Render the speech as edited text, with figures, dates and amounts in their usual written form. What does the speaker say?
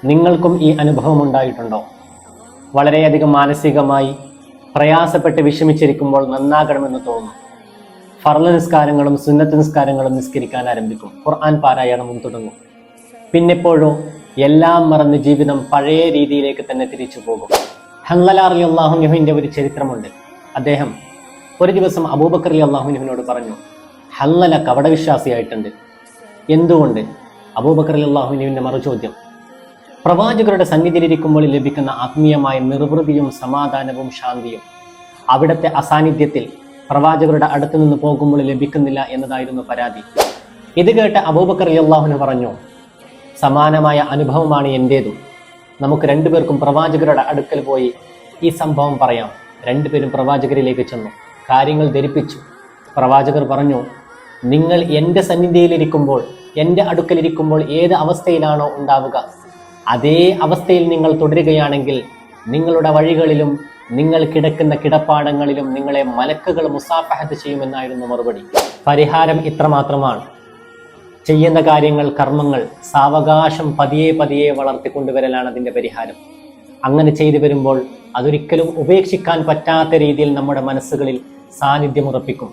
നിങ്ങൾക്കും ഈ അനുഭവം ഉണ്ടായിട്ടുണ്ടോ? വളരെയധികം മാനസികമായി പ്രയാസപ്പെട്ട് വിഷമിച്ചിരിക്കുമ്പോൾ നന്നാകണമെന്ന് തോന്നും. ഫർള് നിസ്കാരങ്ങളും സുന്നത്ത് നിസ്കാരങ്ങളും നിസ്കരിക്കാൻ ആരംഭിക്കും. ഖുർആൻ പാരായണവും തുടങ്ങും. പിന്നെപ്പോഴോ എല്ലാം മറന്ന് ജീവിതം പഴയ രീതിയിലേക്ക് തന്നെ തിരിച്ചു പോകും. ഹൻളല റളിയല്ലാഹു അൻഹുവിന്റെ ഒരു ചരിത്രമുണ്ട്. അദ്ദേഹം ഒരു ദിവസം അബൂബക്കർ റളിയല്ലാഹു അൻഹുവിനോട് പറഞ്ഞു, ഹൻളല കപടവിശ്വാസിയായിട്ടുണ്ട്. എന്തുകൊണ്ട്? അബൂബക്കർ റളിയല്ലാഹു അൻഹുവിന്റെ മറുചോദ്യം, പ്രവാചകരുടെ സന്നിധിയിലിരിക്കുമ്പോൾ ലഭിക്കുന്ന ആത്മീയമായ നിർവൃതിയും സമാധാനവും ശാന്തിയും അവിടുത്തെ അസാന്നിധ്യത്തിൽ പ്രവാചകരുടെ അടുത്ത് നിന്ന് പോകുമ്പോൾ ലഭിക്കുന്നില്ല എന്നതായിരുന്നു പരാതി. ഇത് കേട്ട് അബൂബക്കർ റളിയല്ലാഹു അൻഹു പറഞ്ഞു, സമാനമായ അനുഭവമാണ് എൻ്റേതും. നമുക്ക് രണ്ടുപേർക്കും പ്രവാചകരുടെ അടുക്കൽ പോയി ഈ സംഭവം പറയാം. രണ്ടുപേരും പ്രവാചകരിലേക്ക് ചെന്നു, കാര്യങ്ങൾ ധരിപ്പിച്ചു. പ്രവാചകർ പറഞ്ഞു, നിങ്ങൾ എൻ്റെ സന്നിധിയിലിരിക്കുമ്പോൾ, എൻ്റെ അടുക്കലിരിക്കുമ്പോൾ ഏത് അവസ്ഥയിലാണോ ഉണ്ടാവുക, അതേ അവസ്ഥയിൽ നിങ്ങൾ തുടരുകയാണെങ്കിൽ നിങ്ങളുടെ വഴികളിലും നിങ്ങൾ കിടക്കുന്ന കിടപ്പാടങ്ങളിലും നിങ്ങളെ മലക്കുകൾ മുസാഫഹത്ത് ചെയ്യുമെന്നായിരുന്നു മറുപടി. പരിഹാരം ഇത്രമാത്രമാണ്. ചെയ്യുന്ന കാര്യങ്ങൾ, കർമ്മങ്ങൾ സാവകാശം പതിയെ പതിയെ വളർത്തിക്കൊണ്ടുവരലാണ് അതിൻ്റെ പരിഹാരം. അങ്ങനെ ചെയ്തു വരുമ്പോൾ അതൊരിക്കലും ഉപേക്ഷിക്കാൻ പറ്റാത്ത രീതിയിൽ നമ്മുടെ മനസ്സുകളിൽ സാന്നിധ്യം ഉറപ്പിക്കും.